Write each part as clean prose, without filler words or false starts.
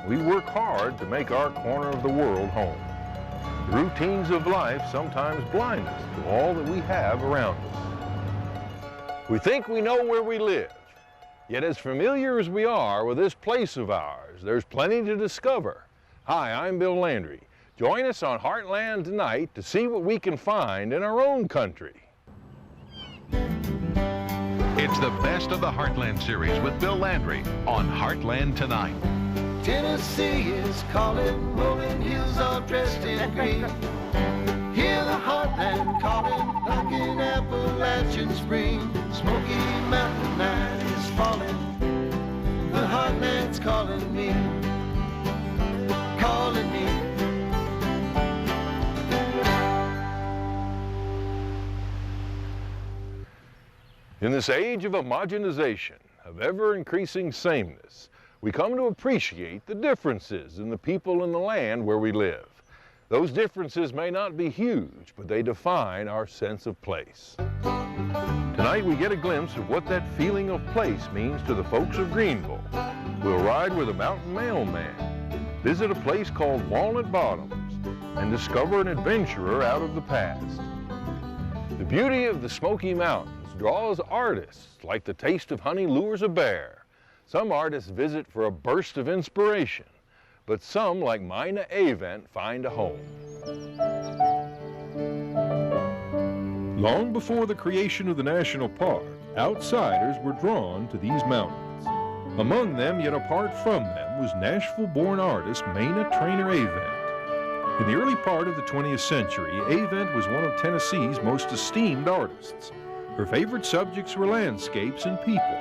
we work hard to make our corner of the world home. The routines of life sometimes blind us to all that we have around us. We think we know where we live, yet as familiar as we are with this place of ours, there's plenty to discover. Hi, I'm Bill Landry. Join us on Heartland tonight to see what we can find in our own country. It's the best of the Heartland Series with Bill Landry on Heartland Tonight. Tennessee is calling, rolling hills all dressed in green. Hear the Heartland calling, like an Appalachian spring. Smoky Mountain night is falling, the Heartland's calling me, calling me. In this age of homogenization, of ever-increasing sameness, we come to appreciate the differences in the people and the land where we live. Those differences may not be huge, but they define our sense of place. Tonight we get a glimpse of what that feeling of place means to the folks of Greenville. We'll ride with a mountain mailman, visit a place called Walnut Bottoms, and discover an adventurer out of the past. The beauty of the Smoky Mountains draws artists like the taste of honey lures a bear. Some artists visit for a burst of inspiration, but some, like Mina Avent, find a home. Long before the creation of the national park, outsiders were drawn to these mountains. Among them, yet apart from them, was Nashville-born artist Mina Trainer Avent. In the early part of the 20th century, Avent was one of Tennessee's most esteemed artists. Her favorite subjects were landscapes and people.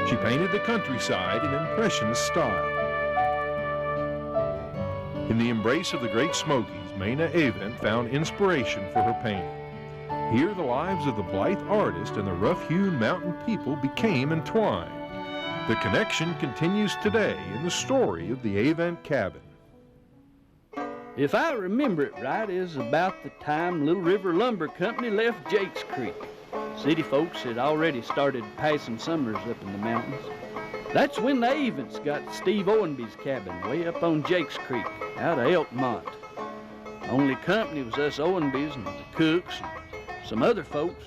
She painted the countryside in Impressionist style. In the embrace of the Great Smokies, Mina Avent found inspiration for her painting. Here the lives of the blithe artist and the rough-hewn mountain people became entwined. The connection continues today in the story of the Avent cabin. If I remember it right, it was about the time Little River Lumber Company left Jakes Creek. City folks had already started passing summers up in the mountains. That's when the Avents got Steve Owenby's cabin way up on Jakes Creek, out of Elkmont. The only company was us Owenbys and the Cooks and some other folks.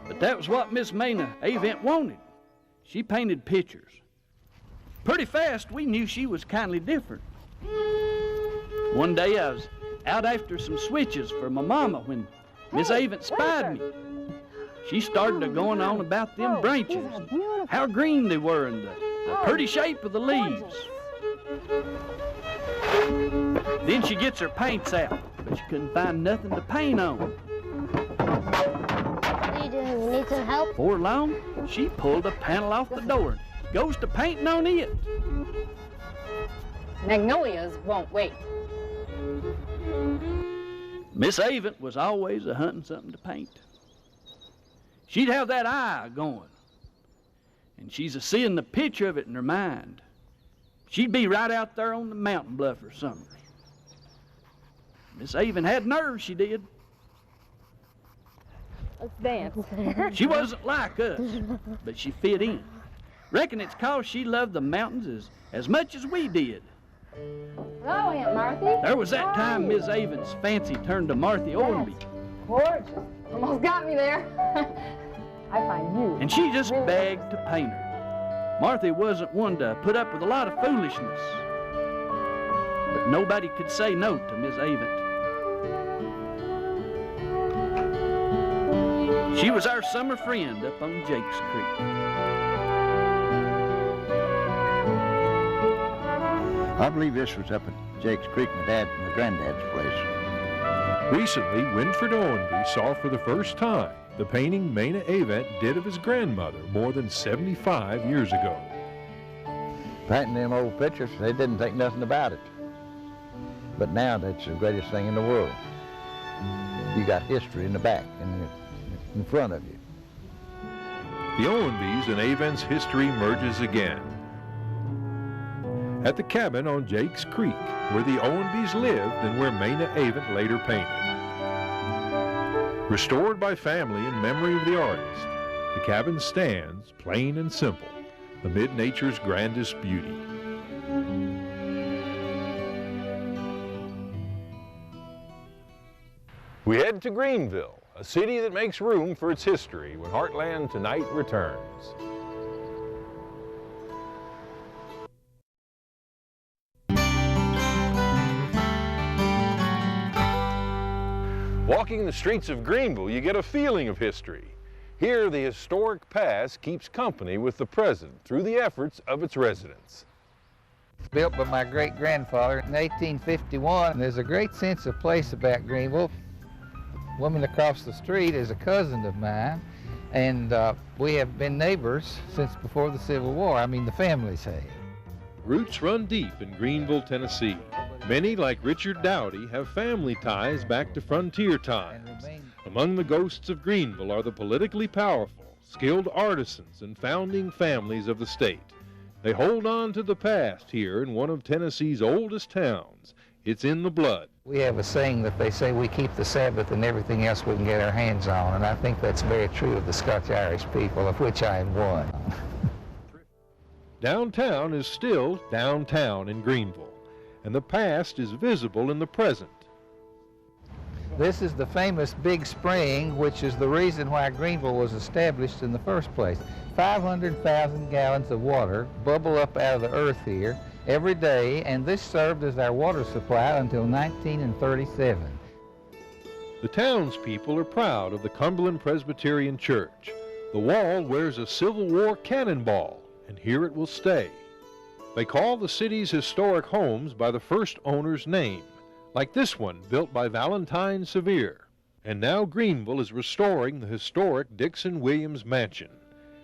But that was what Miss Mina Avent wanted. She painted pictures. Pretty fast, we knew she was kindly different. One day I was out after some switches for my mama when Miss Avent spied me. She started going on about them branches, how green they were and the pretty shape of the leaves. Then she gets her paints out, but she couldn't find nothing to paint on. What are you doing? You need some help? Before long, she pulled a panel off the door and goes to painting on it. Magnolias won't wait. Miss Avent was always a-hunting something to paint. She'd have that eye going, and she's a-seeing the picture of it in her mind. She'd be right out there on the mountain bluff or something. Miss Avent had nerves, she did. Let's dance. She wasn't like us, but she fit in. Reckon it's 'cause she loved the mountains as much as we did. Hello, Aunt Marthy. There was that time Miss Avent's fancy turned to Marthy Owenby. Gorgeous. Almost got me there. I find you. And she just begged to paint her. Marthy wasn't one to put up with a lot of foolishness. But nobody could say no to Miss Avent. She was our summer friend up on Jakes Creek. I believe this was up at Jakes Creek, my granddad's place. Recently, Winfred Owenby saw for the first time the painting Mina Avent did of his grandmother more than 75 years ago. Painting them old pictures, they didn't think nothing about it. But now that's the greatest thing in the world. You got history in the back and in front of you. The Owenbys and Avent's history merges again. At the cabin on Jakes Creek, where the Owenbys lived and where Mina Avent later painted. Restored by family in memory of the artist, the cabin stands, plain and simple, amid nature's grandest beauty. We head to Greenville, a city that makes room for its history when Heartland Tonight returns. Walking the streets of Greenville, you get a feeling of history. Here, the historic past keeps company with the present through the efforts of its residents. Built by my great-grandfather in 1851. There's a great sense of place about Greenville. The woman across the street is a cousin of mine, and we have been neighbors since before the Civil War. I mean, the families have. Roots run deep in Greenville, Tennessee. Many, like Richard Dowdy, have family ties back to frontier times. Among the ghosts of Greenville are the politically powerful, skilled artisans and founding families of the state. They hold on to the past here in one of Tennessee's oldest towns. It's in the blood. We have a saying that they say we keep the Sabbath and everything else we can get our hands on, and I think that's very true of the Scotch-Irish people, of which I am one. Downtown is still downtown in Greenville, and the past is visible in the present. This is the famous Big Spring, which is the reason why Greenville was established in the first place. 500,000 gallons of water bubble up out of the earth here every day, and this served as our water supply until 1937. The townspeople are proud of the Cumberland Presbyterian Church. The wall wears a Civil War cannonball, and here it will stay. They call the city's historic homes by the first owner's name, like this one built by Valentine Sevier. And now Greenville is restoring the historic Dixon Williams Mansion.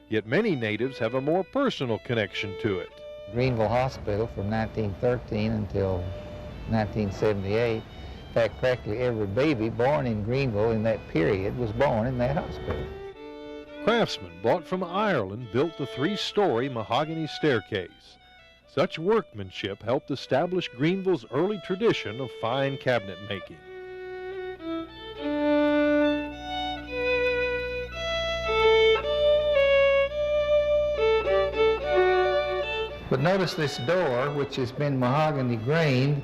Yet many natives have a more personal connection to it. Greenville Hospital from 1913 until 1978. In fact, practically every baby born in Greenville in that period was born in that hospital. Craftsmen brought from Ireland built the 3-story mahogany staircase. Such workmanship helped establish Greenville's early tradition of fine cabinet making. But notice this door, which has been mahogany grained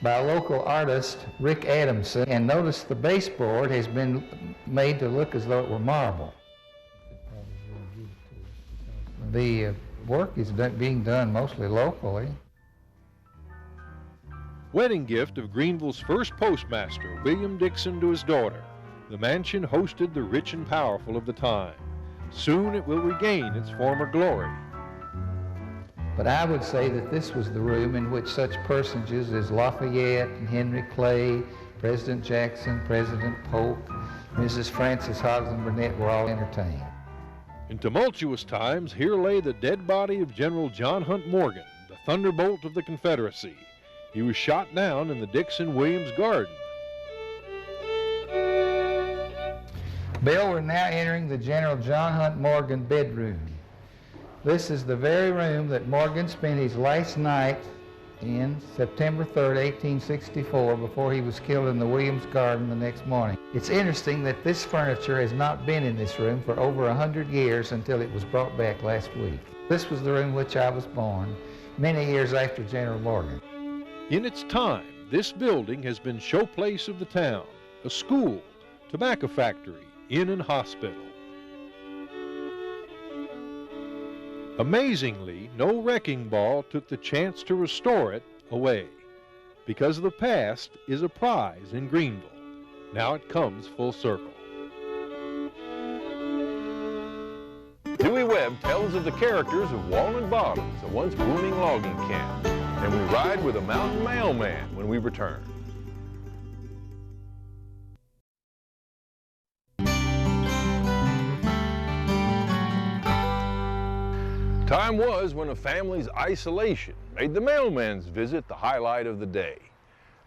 by a local artist, Rick Adamson, and notice the baseboard has been made to look as though it were marble. The work is being done mostly locally. Wedding gift of Greenville's first postmaster, William Dixon, to his daughter. The mansion hosted the rich and powerful of the time. Soon it will regain its former glory. But I would say that this was the room in which such personages as Lafayette and Henry Clay, President Jackson, President Polk, Mrs. Frances Hodgson Burnett were all entertained. In tumultuous times, here lay the dead body of General John Hunt Morgan, the thunderbolt of the Confederacy. He was shot down in the Dixon Williams Garden. Bill, we're now entering the General John Hunt Morgan bedroom. This is the very room that Morgan spent his last night in September 3rd, 1864, before he was killed in the Williams Garden the next morning. It's interesting that this furniture has not been in this room for over 100 years until it was brought back last week. This was the room in which I was born, many years after General Morgan. In its time, this building has been showplace of the town, a school, tobacco factory, inn and hospital. Amazingly, no wrecking ball took the chance to restore it away, because the past is a prize in Greenville. Now it comes full circle. Dewey Webb tells of the characters of Walnut Bottoms, a once booming logging camp, and we ride with a mountain mailman when we return. Time was when a family's isolation made the mailman's visit the highlight of the day.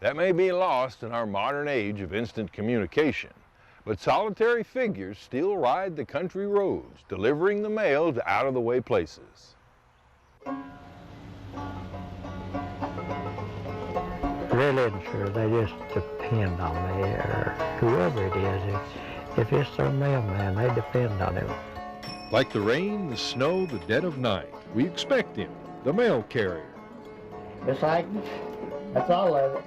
That may be lost in our modern age of instant communication, but solitary figures still ride the country roads, delivering the mail to out-of-the-way places. Really isn't sure. They just depend on me, or whoever it is. If it's their mailman, they depend on him. Like the rain, the snow, the dead of night, we expect him, the mail carrier. Miss Agnes, that's all of it.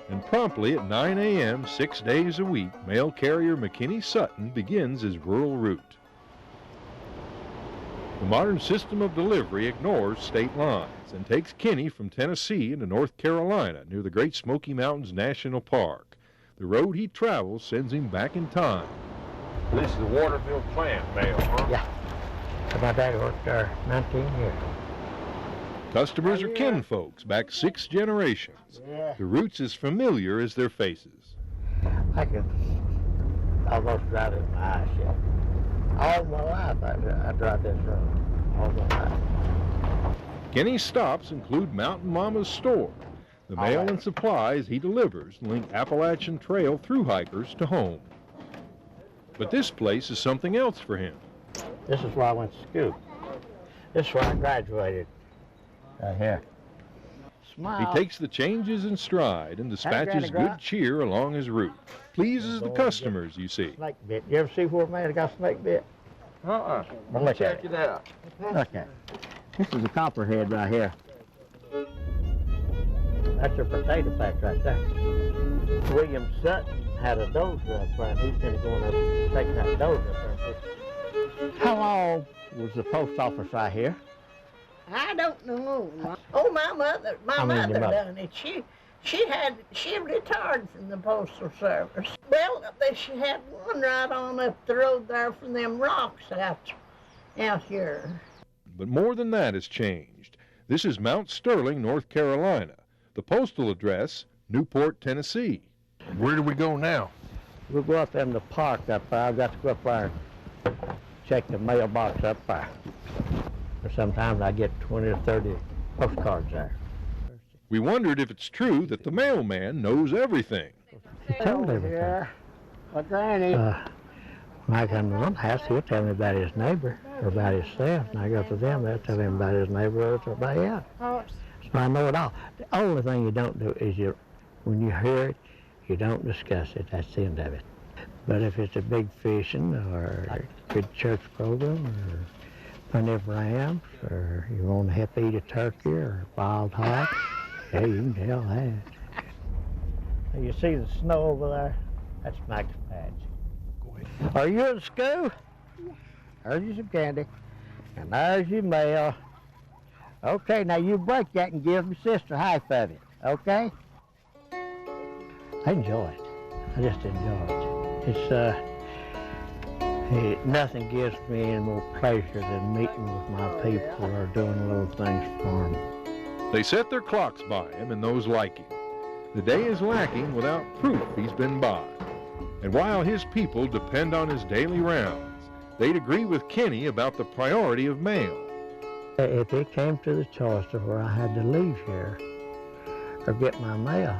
And promptly at 9 a.m., 6 days a week, mail carrier McKinney Sutton begins his rural route. The modern system of delivery ignores state lines and takes Kenny from Tennessee into North Carolina near the Great Smoky Mountains National Park. The road he travels sends him back in time. This is the Waterville plant mail, huh? Yeah. My dad worked there 19 years. Customers are kinfolks back 6 generations. Yeah. The route's as familiar as their faces. I can almost drive it in my eyes yet. All my life I drive this road. All my life. Kenny's stops include Mountain Mama's store. The mail and supplies he delivers link Appalachian Trail through hikers to home. But this place is something else for him. This is where I went to school. This is where I graduated. Right here. Smile. He takes the changes in stride and dispatches good cheer along his route. Pleases the customers, you see. Snake bit. You ever see where a man got snake bit? Well, look check at it. it out. Look at it. This is a copperhead right here. That's a potato patch right there. William Sutton had a dozer up there, and he's going to go in there and take that dozer up there. How long was the post office right here? I don't know. Oh, my mother done it. She retired from the Postal Service. Well, she had one right on up the road there from them rocks out here. But more than that has changed. This is Mount Sterling, North Carolina. The postal address, Newport, Tennessee. Where do we go now? We'll go up in the park up there. I've got to go up there and check the mailbox up there. Or sometimes I get 20 or 30 postcards there. We wondered if it's true that the mailman knows everything. He told everything. When I come to one house, he'll tell me about his neighbor or about himself. And I go to them, they'll tell him about his neighbor or about him. So I know it all. The only thing you don't do is when you hear it, you don't discuss it. That's the end of it. But if it's a big fishing or like a good church program or plenty of rams or you want to help eat a turkey or a wild hog, yeah, you can tell that. You see the snow over there? That's Max Patch. Are you in school? Yeah. There's you some candy. And there's your mail. Okay, now you break that and give my sister half of it, okay? I enjoy it. I just enjoy it. It's, nothing gives me any more pleasure than meeting with my people or doing little things for them. They set their clocks by him and those like him. The day is lacking without proof he's been by. And while his people depend on his daily rounds, they'd agree with Kenny about the priority of mail. If it came to the choice of where I had to leave here or get my mail,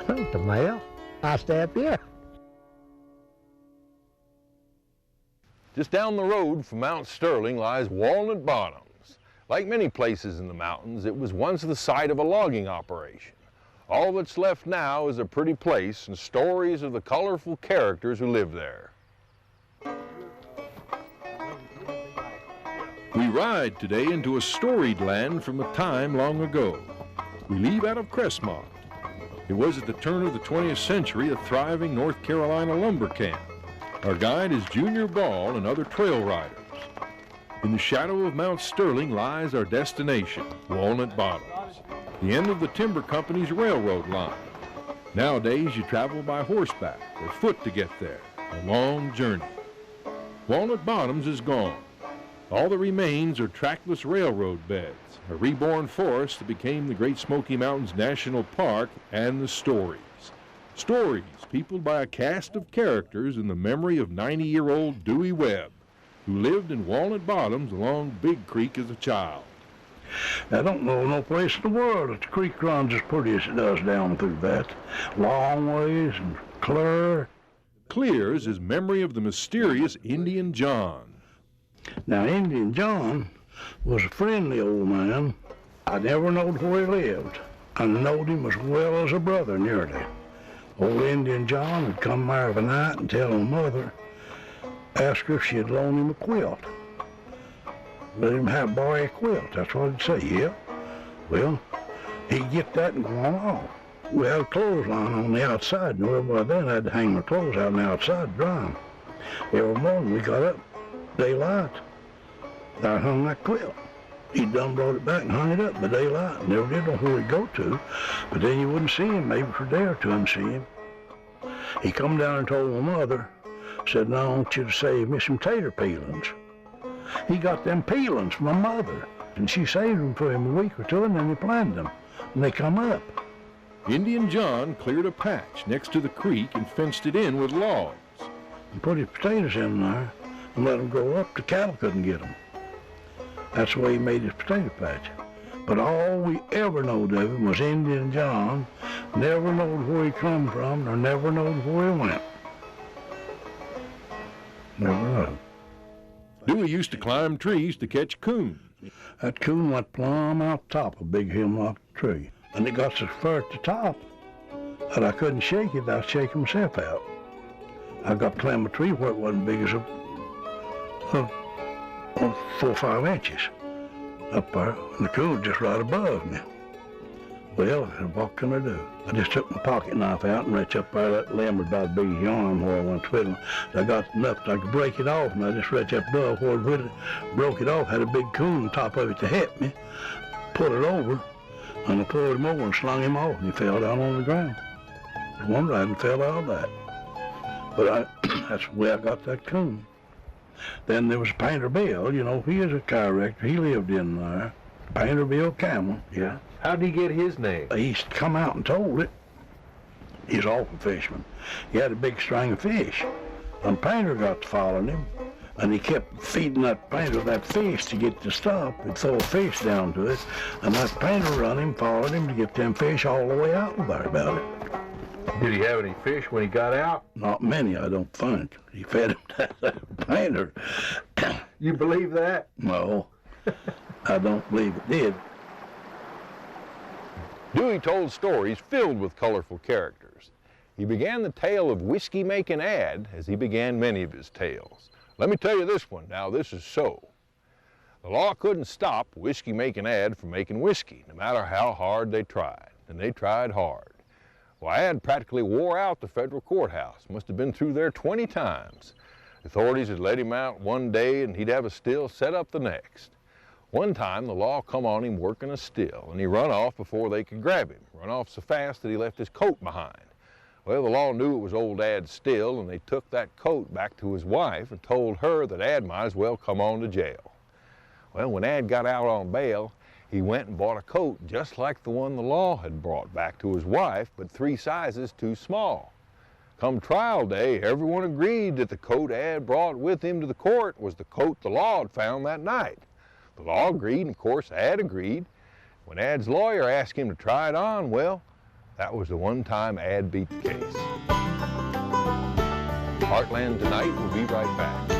the mail, I stay up here. Just down the road from Mount Sterling lies Walnut Bottoms. Like many places in the mountains, it was once the site of a logging operation. All that's left now is a pretty place and stories of the colorful characters who live there. We ride today into a storied land from a time long ago. We leave out of Crestmont. It was at the turn of the 20th century a thriving North Carolina lumber camp. Our guide is Junior Ball and other trail riders. In the shadow of Mount Sterling lies our destination, Walnut Bottoms, the end of the timber company's railroad line. Nowadays, you travel by horseback or foot to get there, a long journey. Walnut Bottoms is gone. All that remains are trackless railroad beds, a reborn forest that became the Great Smoky Mountains National Park, and the stories. Stories peopled by a cast of characters in the memory of 90-year-old Dewey Webb, who lived in Walnut Bottoms along Big Creek as a child. I don't know no place in the world that the creek runs as pretty as it does down through that. Long ways and clear. Clear is his memory of the mysterious Indian John. Now, Indian John was a friendly old man. I never knowed where he lived. I knowed him as well as a brother nearly. Old Indian John would come there of a night and tell my mother, ask her if she'd loan him a quilt. Let him borrow a quilt, that's what he'd say, yeah. Well, he'd get that and go on. We had a clothesline on the outside, and everybody then had to hang their clothes out on the outside drying. Every morning we got up, daylight, I hung that quilt. He done brought it back and hung it up by daylight. Never did know where he'd go to, but then you wouldn't see him, maybe for a day or two and see him. He come down and told my mother, said, "Now I want you to save me some tater peelings." He got them peelings from my mother, and she saved them for him a week or two, and then he planted them, and they come up. Indian John cleared a patch next to the creek and fenced it in with logs. And put his potatoes in there and let them grow up. The cattle couldn't get them. That's the way he made his potato patch. But all we ever knowed of him was Indian John. Never knowed where he come from, nor never knowed where he went. Never knowed. Dewey used to climb trees to catch coon. That coon went plumb out top of a big hemlock tree. And it got so far at the top that I couldn't shake it. I'd shake myself out. I got to climb a tree where it wasn't big as 4 or 5 inches up there, and the coon was just right above me. Well, what can I do? I just took my pocket knife out and reached up there. That limb was about as big as your arm where I went twiddling. I got enough that I could break it off, and I just reached up above where it broke it off, had a big coon on top of it to help me, put it over, and I pulled him over and slung him off, and he fell down on the ground. One right and fell out of that. But that's the way I got that coon. Then there was Painter Bill, you know, he is a chiropractor. He lived in there. Painter Bill Camel, yeah. How'd he get his name? He come out and told it. He's an awful fisherman. He had a big string of fish. And Painter got to following him, and he kept feeding that Painter that fish to get to stop. He'd throw a fish down to it, and that Painter run him, followed him to get them fish all the way out there about it. Did he have any fish when he got out? Not many, I don't think. He fed him to that Painter. You believe that? No, I don't believe it did. Dewey told stories filled with colorful characters. He began the tale of whiskey-making Ad as he began many of his tales. Let me tell you this one, now this is so. The law couldn't stop whiskey-making Ad from making whiskey, no matter how hard they tried, and they tried hard. Well, Ad practically wore out the federal courthouse, must have been through there 20 times. Authorities had let him out one day and he'd have a still set up the next. One time the law come on him working a still and he run off before they could grab him, run off so fast that he left his coat behind. Well, the law knew it was old Ad's still and they took that coat back to his wife and told her that Ad might as well come on to jail. Well, when Ad got out on bail, he went and bought a coat just like the one the law had brought back to his wife, but 3 sizes too small. Come trial day, everyone agreed that the coat Ad brought with him to the court was the coat the law had found that night. The law agreed, and of course Ad agreed. When Ad's lawyer asked him to try it on, well, that was the one time Ad beat the case. Heartland Tonight will be right back.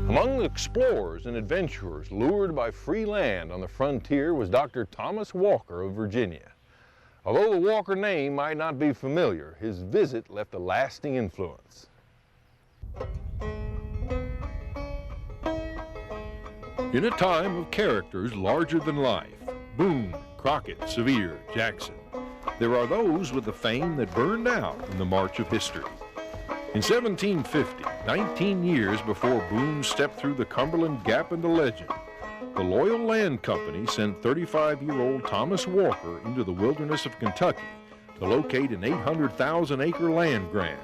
Among the explorers and adventurers lured by free land on the frontier was Dr. Thomas Walker of Virginia. Although the Walker name might not be familiar, his visit left a lasting influence. In a time of characters larger than life, Boone, Crockett, Sevier, Jackson, there are those with the fame that burned out in the march of history. In 1750, 19 years before Boone stepped through the Cumberland Gap into legend, the Loyal Land Company sent 35-year-old Thomas Walker into the wilderness of Kentucky to locate an 800,000-acre land grant.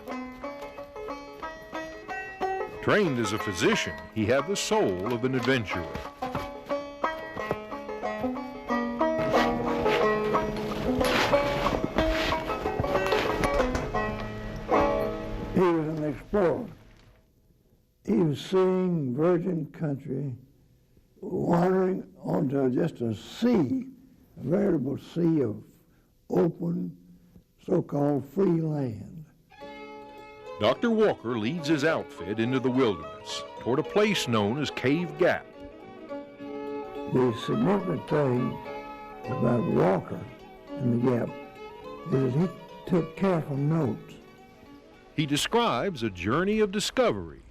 Trained as a physician, he had the soul of an adventurer. He was an explorer. He was seeing virgin country, wandering onto just a sea, a veritable sea of open, so-called free land. Dr. Walker leads his outfit into the wilderness toward a place known as Cave Gap. The significant thing about Walker and the Gap is that he took careful notes. He describes a journey of discovery.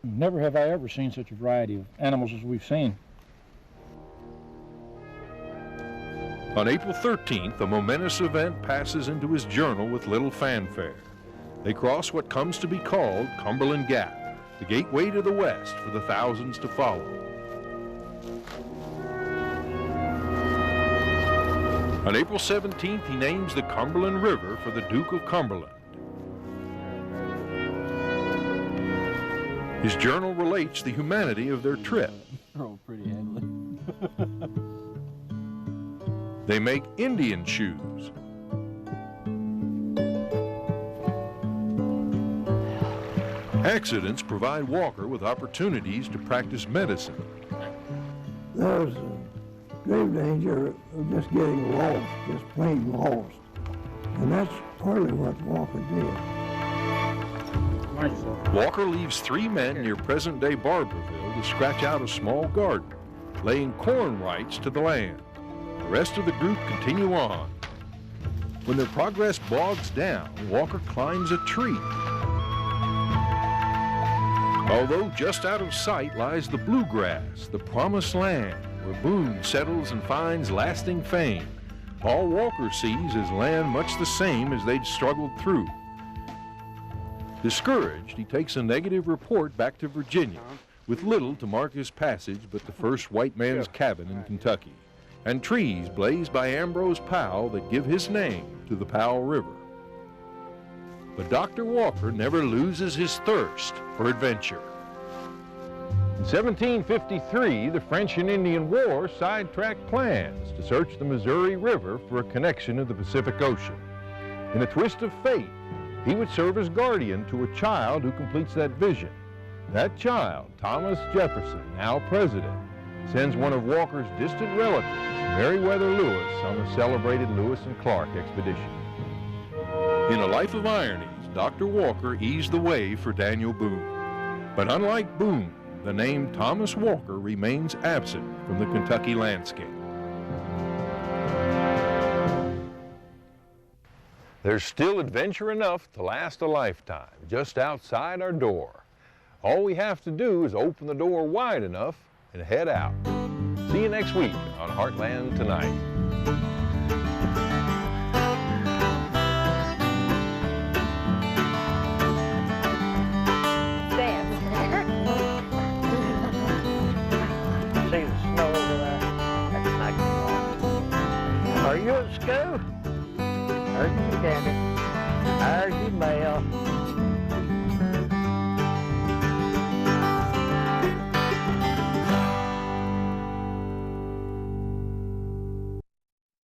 Never have I ever seen such a variety of animals as we've seen. On April 13th, a momentous event passes into his journal with little fanfare. They cross what comes to be called Cumberland Gap, the gateway to the west for the thousands to follow. On April 17th, he names the Cumberland River for the Duke of Cumberland. His journal relates the humanity of their trip. Oh, pretty ugly. They make Indian shoes. Accidents provide Walker with opportunities to practice medicine. There's grave danger of just getting lost, just plain lost. And that's partly what Walker did. Walker leaves 3 men near present-day Barberville to scratch out a small garden, laying corn rights to the land. The rest of the group continue on. When their progress bogs down, Walker climbs a tree. Although just out of sight lies the bluegrass, the promised land, where Boone settles and finds lasting fame. All Walker sees is land much the same as they'd struggled through. Discouraged, he takes a negative report back to Virginia, with little to mark his passage but the first white man's cabin in Kentucky, and trees blazed by Ambrose Powell that give his name to the Powell River. But Dr. Walker never loses his thirst for adventure. In 1753, the French and Indian War sidetracked plans to search the Missouri River for a connection to the Pacific Ocean. In a twist of fate, he would serve as guardian to a child who completes that vision. That child, Thomas Jefferson, now president, sends one of Walker's distant relatives, Meriwether Lewis, on the celebrated Lewis and Clark expedition. In A Life of Ironies, Dr. Walker eased the way for Daniel Boone. But unlike Boone, the name Thomas Walker remains absent from the Kentucky landscape. There's still adventure enough to last a lifetime, just outside our door. All we have to do is open the door wide enough and head out. See you next week on Heartland Tonight. See the snow over there? That's nice. Are you at school? There's you, Danny. There's your mail.